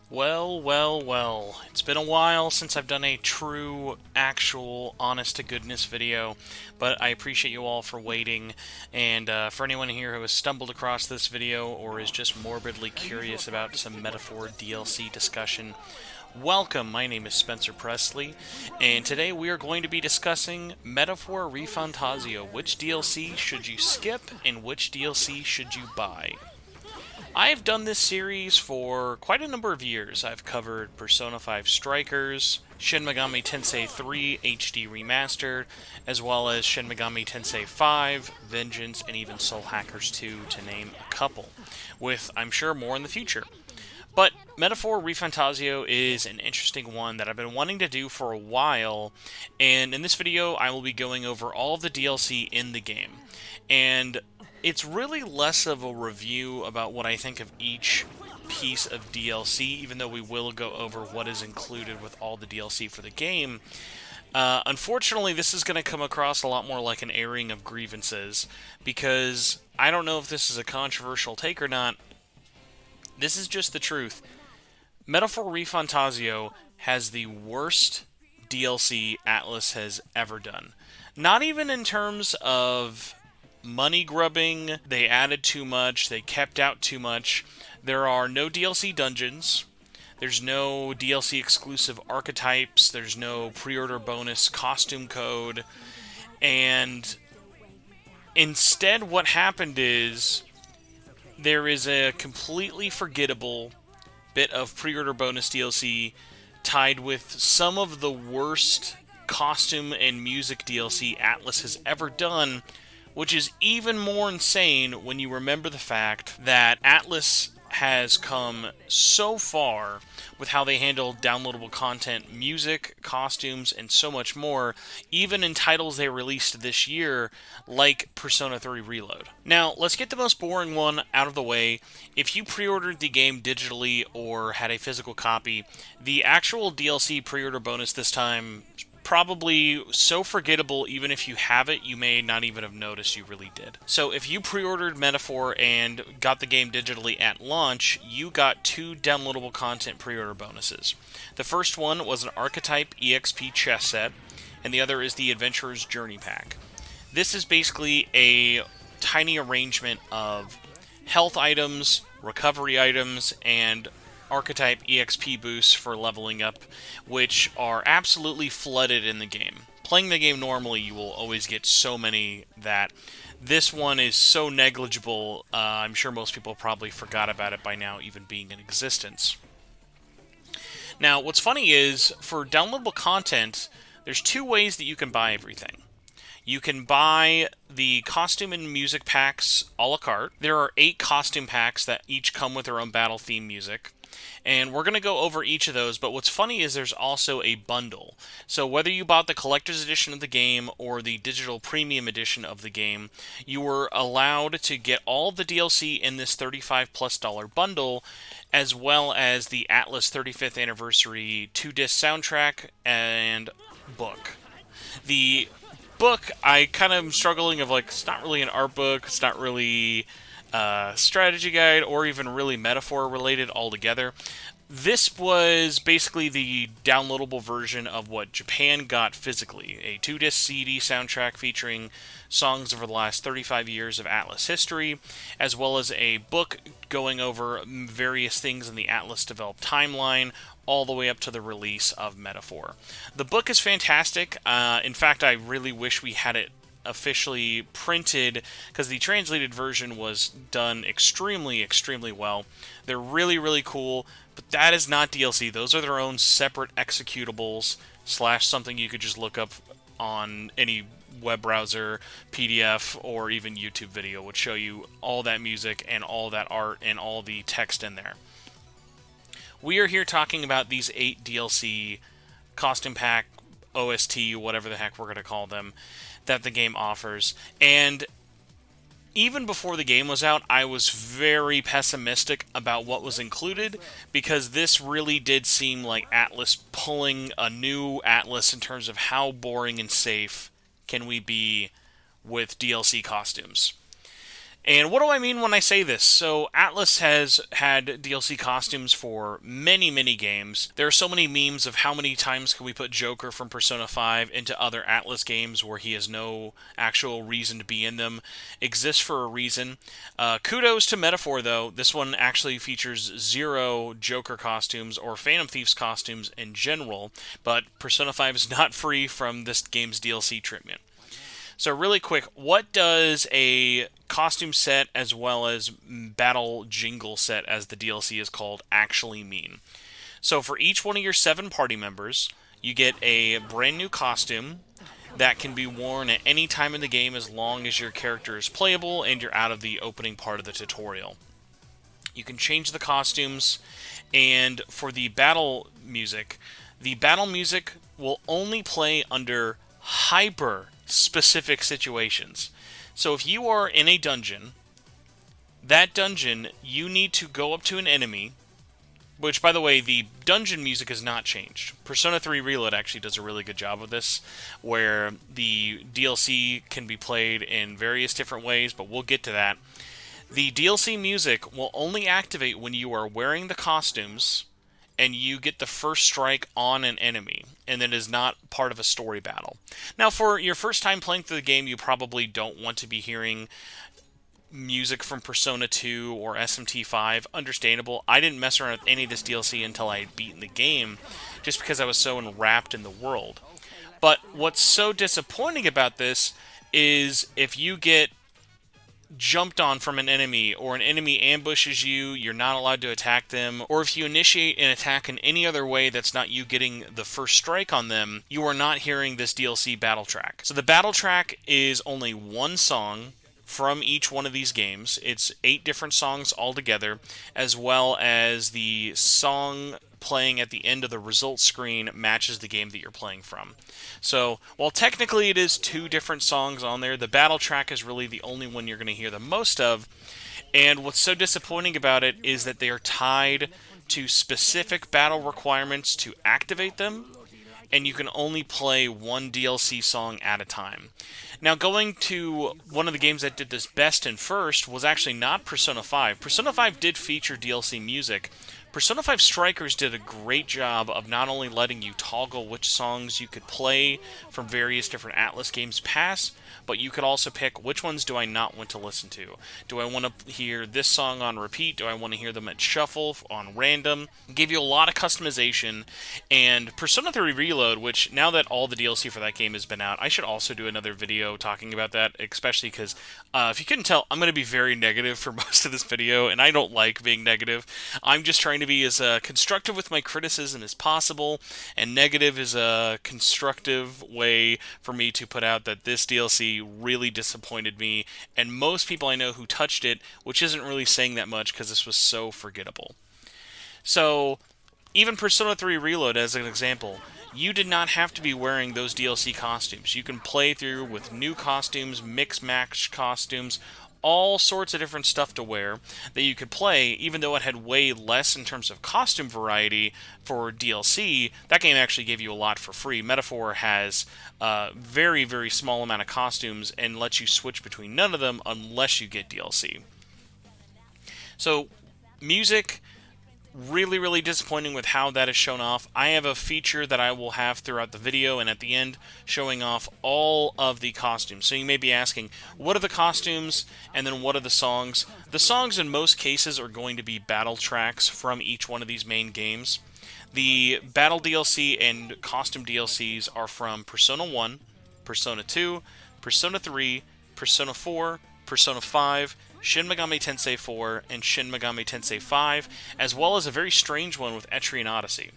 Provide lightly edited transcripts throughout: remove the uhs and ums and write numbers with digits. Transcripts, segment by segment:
Well, well, well. It's been a while since I've done a true, actual, honest-to-goodness video, but I appreciate you all for waiting, and for anyone here who has stumbled across this video or is just morbidly curious about some Metaphor DLC discussion, welcome. My name is Spencer Presley, and today we are going to be discussing Metaphor ReFantazio. Which DLC should you skip, and which DLC should you buy? I've done this series for quite a number of years. I've covered Persona 5 Strikers, Shin Megami Tensei 3 HD Remastered, as well as Shin Megami Tensei 5, Vengeance, and even Soul Hackers 2, to name a couple, with, I'm sure, more in the future. But Metaphor ReFantazio is an interesting one that I've been wanting to do for a while, and in this video I will be going over all of the DLC in the game. And it's really less of a review about what I think of each piece of DLC, even though we will go over what is included with all the DLC for the game. Unfortunately, this is going to come across a lot more like an airing of grievances, because I don't know if this is a controversial take or not. This is just the truth. Metaphor ReFantazio has the worst DLC Atlus has ever done. Not even in terms of money grubbing, they added too much, they kept out too much. There are no DLC dungeons, there's no DLC exclusive archetypes, there's no pre-order bonus costume code, and instead what happened is there is a completely forgettable bit of pre-order bonus DLC tied with some of the worst costume and music DLC Atlus has ever done, which is even more insane when you remember the fact that Atlus has come so far with how they handle downloadable content, music, costumes, and so much more, even in titles they released this year, like Persona 3 Reload. Now, let's get the most boring one out of the way. If you pre-ordered the game digitally or had a physical copy, the actual DLC pre-order bonus this time probably so forgettable, even if you have it, you may not even have noticed you really did. So if you pre-ordered Metaphor and got the game digitally at launch, you got two downloadable content pre-order bonuses. The first one was an Archetype EXP chess set, and the other is the Adventurer's Journey Pack. This is basically a tiny arrangement of health items, recovery items, and Archetype EXP boosts for leveling up, which are absolutely flooded in the game. Playing the game normally, you will always get so many that this one is so negligible, I'm sure most people probably forgot about it by now even being in existence. Now, what's funny is, for downloadable content, there's two ways that you can buy everything. You can buy the costume and music packs a la carte. There are 8 costume packs that each come with their own battle theme music. And we're going to go over each of those, but what's funny is there's also a bundle. So whether you bought the collector's edition of the game or the digital premium edition of the game, you were allowed to get all of the DLC in this $35+ bundle, as well as the Atlus 35th Anniversary 2-disc soundtrack and book. The book, I kind of am struggling of, like, it's not really an art book, it's not really strategy guide, or even really metaphor related altogether. This was basically the downloadable version of what Japan got physically, a 2-disc CD soundtrack featuring songs over the last 35 years of Atlus history, as well as a book going over various things in the Atlus developed timeline, all the way up to the release of Metaphor. The book is fantastic. In fact, I really wish we had it officially printed, because the translated version was done extremely well. They're really cool, but that is not DLC. Those are their own separate executables / something you could just look up on any web browser, PDF, or even YouTube video would show you all that music and all that art and all the text in there. We are here talking about these 8 DLC costume pack, OST, whatever the heck we're going to call them, that the game offers. And even before the game was out, I was very pessimistic about what was included, because this really did seem like Atlus pulling a new Atlus in terms of how boring and safe can we be with DLC costumes. And what do I mean when I say this? So, Atlus has had DLC costumes for many, many games. There are so many memes of how many times can we put Joker from Persona 5 into other Atlus games where he has no actual reason to be in them. Exists for a reason. Kudos to Metaphor, though. This one actually features 0 Joker costumes or Phantom Thieves costumes in general, but Persona 5 is not free from this game's DLC treatment. So really quick, what does a costume set as well as battle jingle set, as the DLC is called, actually mean? So for each one of your 7 party members, you get a brand new costume that can be worn at any time in the game as long as your character is playable and you're out of the opening part of the tutorial. You can change the costumes, and for the battle music will only play under hyper specific situations. So if you are in a dungeon, that dungeon, you need to go up to an enemy, which, by the way, the dungeon music has not changed. Persona 3 Reload actually does a really good job of this, where the DLC can be played in various different ways, but we'll get to that. The DLC music will only activate when you are wearing the costumes and you get the first strike on an enemy, and it is not part of a story battle. Now, for your first time playing through the game, you probably don't want to be hearing music from Persona 2 or SMT5. Understandable. I didn't mess around with any of this DLC until I had beaten the game, just because I was so enwrapped in the world. But what's so disappointing about this is if you get jumped on from an enemy, or an enemy ambushes you, you're not allowed to attack them, or if you initiate an attack in any other way that's not you getting the first strike on them, you are not hearing this DLC battle track. So the battle track is only one song from each one of these games. It's 8 different songs altogether, as well as the song playing at the end of the results screen matches the game that you're playing from. So, while technically it is 2 different songs on there, the battle track is really the only one you're going to hear the most of. And what's so disappointing about it is that they are tied to specific battle requirements to activate them, and you can only play one DLC song at a time. Now, going to one of the games that did this best and first was actually not Persona 5. Persona 5 did feature DLC music. Persona 5 Strikers did a great job of not only letting you toggle which songs you could play from various different Atlus games past, but you could also pick which ones do I not want to listen to. Do I want to hear this song on repeat? Do I want to hear them at shuffle, on random? It gave you a lot of customization, and Persona 3 Reload, which now that all the DLC for that game has been out, I should also do another video talking about that, especially because if you couldn't tell, I'm going to be very negative for most of this video, and I don't like being negative. I'm just trying to be as constructive with my criticism as possible, and negative is a constructive way for me to put out that this DLC really disappointed me, and most people I know who touched it, which isn't really saying that much because this was so forgettable. So, even Persona 3 Reload, as an example, you did not have to be wearing those DLC costumes. You can play through with new costumes, mix-match costumes, all sorts of different stuff to wear that you could play. Even though it had way less in terms of costume variety for DLC, that game actually gave you a lot for free. Metaphor has a very, very small amount of costumes and lets you switch between none of them unless you get DLC. So, music, really, really disappointing with how that is shown off. I have a feature that I will have throughout the video and at the end showing off all of the costumes. So you may be asking, what are the costumes and then what are the songs? The songs in most cases are going to be battle tracks from each one of these main games. The battle DLC and costume DLCs are from Persona 1, Persona 2, Persona 3, Persona 4, Persona 5, Shin Megami Tensei 4, and Shin Megami Tensei 5, as well as a very strange one with Etrian Odyssey.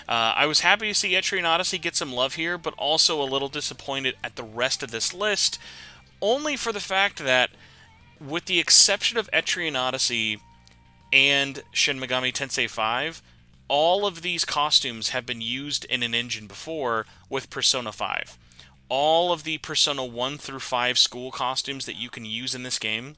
I was happy to see Etrian Odyssey get some love here, but also a little disappointed at the rest of this list, only for the fact that, with the exception of Etrian Odyssey and Shin Megami Tensei 5, all of these costumes have been used in an engine before with Persona 5. All of the Persona 1 through 5 school costumes that you can use in this game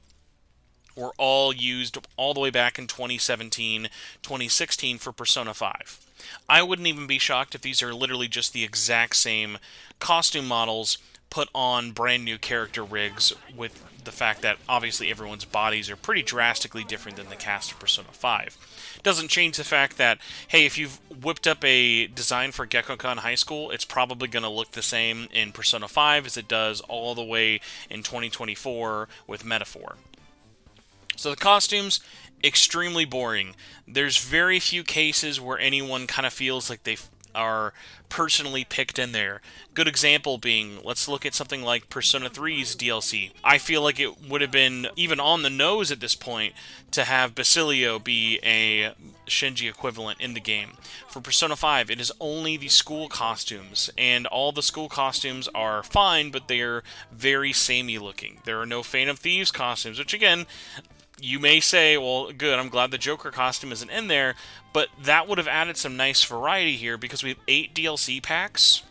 were all used all the way back in 2017, 2016 for Persona 5. I wouldn't even be shocked if these are literally just the exact same costume models put on brand new character rigs with the fact that obviously everyone's bodies are pretty drastically different than the cast of Persona 5. Doesn't change the fact that, hey, if you've whipped up a design for Gekkoukan High School, it's probably going to look the same in Persona 5 as it does all the way in 2024 with Metaphor. So the costumes, extremely boring. There's very few cases where anyone kind of feels like they are personally picked in there. Good example being, let's look at something like Persona 3's DLC. I feel like it would have been even on the nose at this point to have Basilio be a Shinji equivalent in the game. For Persona 5, it is only the school costumes, and all the school costumes are fine, but they're very samey looking. There are no Phantom Thieves costumes, which again, you may say, well, good, I'm glad the Joker costume isn't in there, but that would have added some nice variety here because we have 8 DLC packs,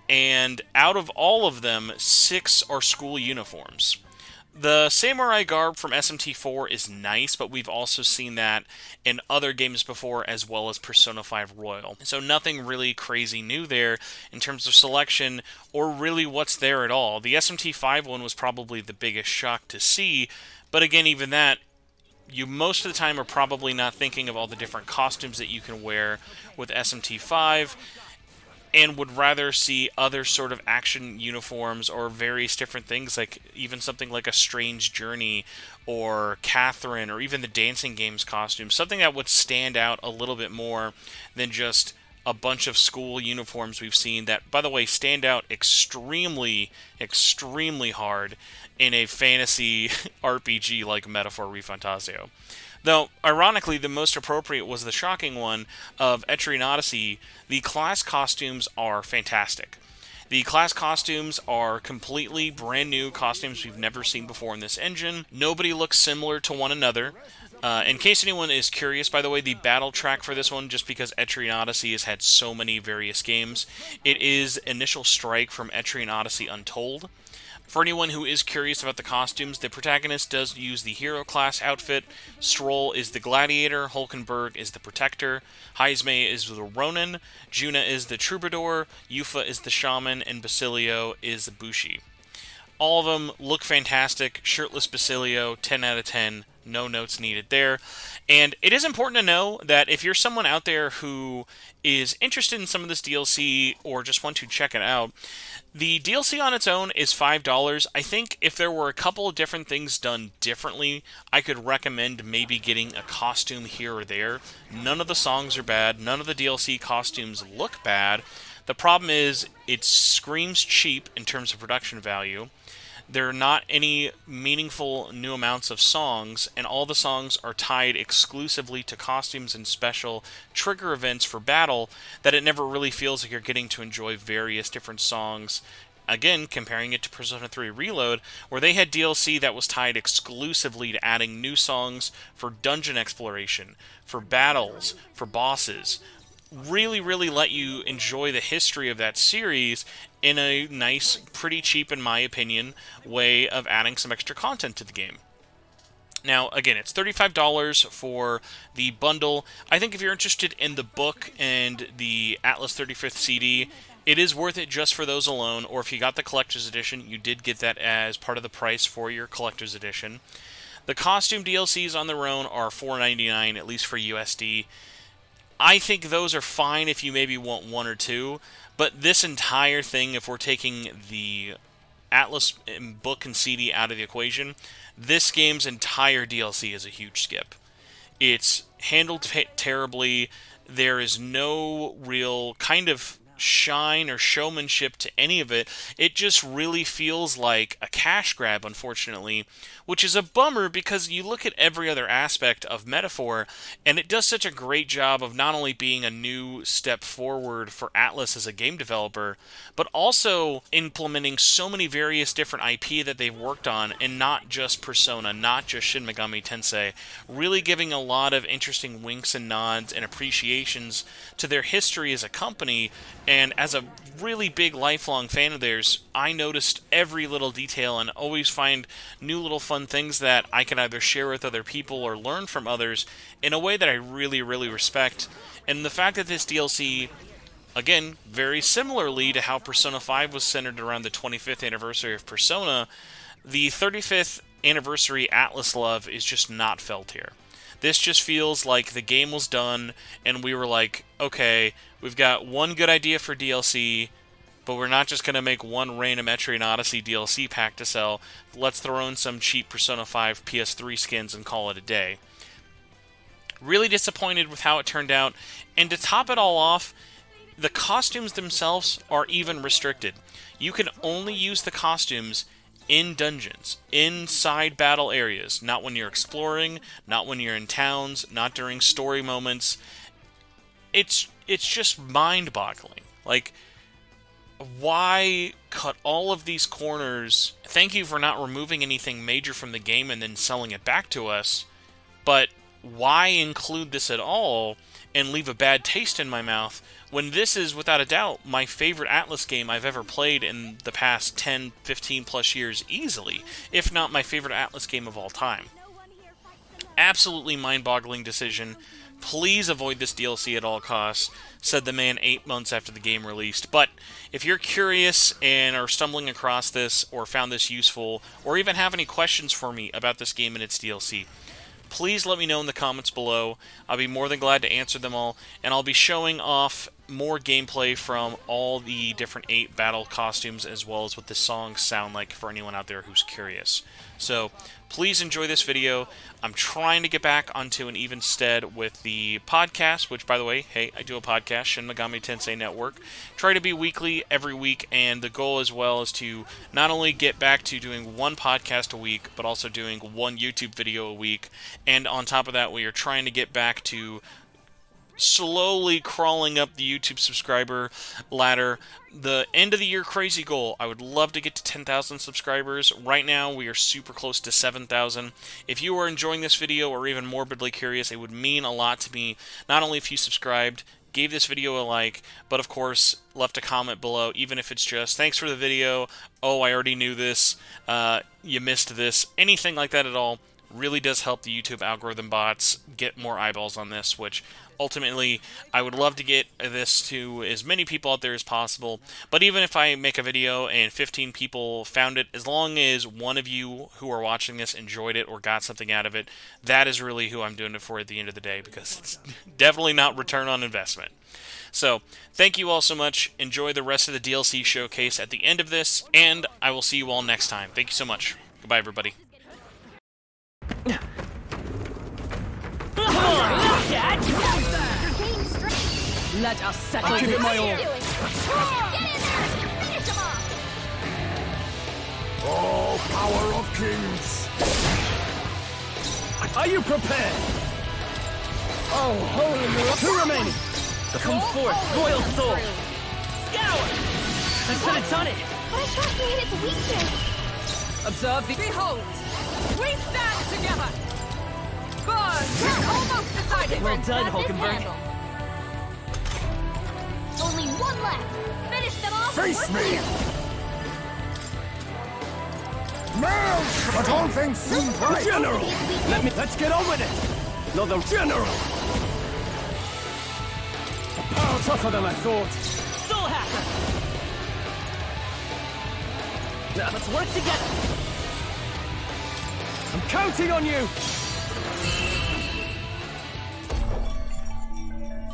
and out of all of them, 6 are school uniforms. The Samurai garb from SMT4 is nice, but we've also seen that in other games before, as well as Persona 5 Royal. So nothing really crazy new there in terms of selection, or really what's there at all. The SMT5 one was probably the biggest shock to see, but again, even that, you most of the time are probably not thinking of all the different costumes that you can wear with SMT5, and would rather see other sort of action uniforms or various different things, like even something like a Strange Journey or Catherine, or even the Dancing Games costume, something that would stand out a little bit more than just a bunch of school uniforms we've seen that, by the way, stand out extremely, extremely hard in a fantasy RPG like Metaphor ReFantazio. Though, ironically, the most appropriate was the shocking one of Etrian Odyssey. The class costumes are fantastic. The class costumes are completely brand new costumes we've never seen before in this engine. Nobody looks similar to one another. In case anyone is curious, by the way, the battle track for this one, just because Etrian Odyssey has had so many various games, it is Initial Strike from Etrian Odyssey Untold. For anyone who is curious about the costumes, the protagonist does use the hero class outfit. Stroll is the gladiator, Hulkenberg is the protector, Heisme is the ronin, Juna is the troubadour, Yufa is the shaman, and Basilio is the bushi. All of them look fantastic. Shirtless Basilio, 10 out of 10. No notes needed there. And it is important to know that if you're someone out there who is interested in some of this DLC or just want to check it out, the DLC on its own is $5. I think if there were a couple of different things done differently, I could recommend maybe getting a costume here or there. None of the songs are bad. None of the DLC costumes look bad. The problem is it screams cheap in terms of production value. There are not any meaningful new amounts of songs, and all the songs are tied exclusively to costumes and special trigger events for battle, that it never really feels like you're getting to enjoy various different songs. Again, comparing it to Persona 3 Reload, where they had DLC that was tied exclusively to adding new songs for dungeon exploration, for battles, for bosses. Really, really let you enjoy the history of that series in a nice, pretty cheap, in my opinion, way of adding some extra content to the game. Now, again, it's $35 for the bundle. I think if you're interested in the book and the Atlus 35th CD, it is worth it just for those alone, or if you got the collector's edition, you did get that as part of the price for your collector's edition. The costume DLCs on their own are $4.99, at least for USD. I think those are fine if you maybe want one or two, but this entire thing, if we're taking the Atlus book and CD out of the equation, this game's entire DLC is a huge skip. It's handled terribly. There is no real kind of shine or showmanship to any of it. It just really feels like a cash grab, unfortunately, which is a bummer because you look at every other aspect of Metaphor, and it does such a great job of not only being a new step forward for Atlus as a game developer, but also implementing so many various different IP that they've worked on, and not just Persona, not just Shin Megami Tensei, really giving a lot of interesting winks and nods and appreciations to their history as a company. And as a really big lifelong fan of theirs, I noticed every little detail and always find new little fun things that I can either share with other people or learn from others in a way that I really, really respect. And the fact that this DLC again, very similarly to how Persona 5 was centered around the 25th anniversary of Persona, the 35th anniversary Atlus love is just not felt here. This just feels like the game was done, and we were like, okay, we've got one good idea for DLC, but we're not just going to make one random Etrian Odyssey DLC pack to sell. Let's throw in some cheap Persona 5 PS3 skins and call it a day. Really disappointed with how it turned out, and to top it all off, the costumes themselves are even restricted. You can only use the costumes in dungeons, inside battle areas, not when you're exploring, not when you're in towns, not during story moments. It's just mind-boggling. Like, why cut all of these corners? Thank you for not removing anything major from the game and then selling it back to us, but why include this at all and leave a bad taste in my mouth when this is, without a doubt, my favorite Atlus game I've ever played in the past 10, 15 plus years easily, if not my favorite Atlus game of all time. Absolutely mind-boggling decision. Please avoid this DLC at all costs, said the man 8 months after the game released. But if you're curious and are stumbling across this or found this useful, or even have any questions for me about this game and its DLC, please let me know in the comments below. I'll be more than glad to answer them all, and I'll be showing off more gameplay from all the different 8 battle costumes, as well as what the songs sound like for anyone out there who's curious. So, please enjoy this video. I'm trying to get back onto an even stead with the podcast, which, by the way, hey, I do a podcast, Shin Megami Tensei Network. Try to be weekly, every week, and the goal as well is to not only get back to doing one podcast a week, but also doing one YouTube video a week. And on top of that, we are trying to get back to slowly crawling up the YouTube subscriber ladder. The end of the year crazy goal, I would love to get to 10,000 subscribers. Right now, we are super close to 7,000. If you are enjoying this video or even morbidly curious, it would mean a lot to me, not only if you subscribed, gave this video a like, but of course, left a comment below, even if it's just, thanks for the video, oh, I already knew this, you missed this, anything like that at all. Really does help the YouTube algorithm bots get more eyeballs on this, which ultimately I would love to get this to as many people out there as possible. But even if I make a video and 15 people found it, as long as one of you who are watching this enjoyed it or got something out of it, that is really who I'm doing it for at the end of the day, because it's definitely not return on investment. So, thank you all so much. Enjoy the rest of the DLC showcase at the end of this, and I will see you all next time. Thank you so much. Goodbye, everybody. Let us settle this. Give it my all. Get in there! Finish him off! Oh, power of kings! Are you prepared? Oh, holy mirror! 2 remaining! Come forth, royal soul! Scour! I could have done it! But I thought he hit the weakness! Observe the... Behold! We stand together! Good! Almost decided! Well done, Got this Hulkenberg. handled. Only one left! Finish them off! Face We're me. clear. Merge! But all things seem right! General! Let's get on with it! No, the General! Power tougher than I thought! Soul Hacker! Now, let's work together! I'm counting on you!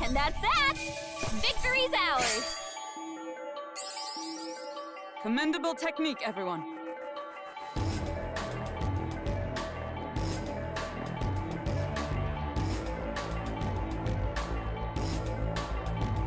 And that's that! Victory's ours! Commendable technique, everyone.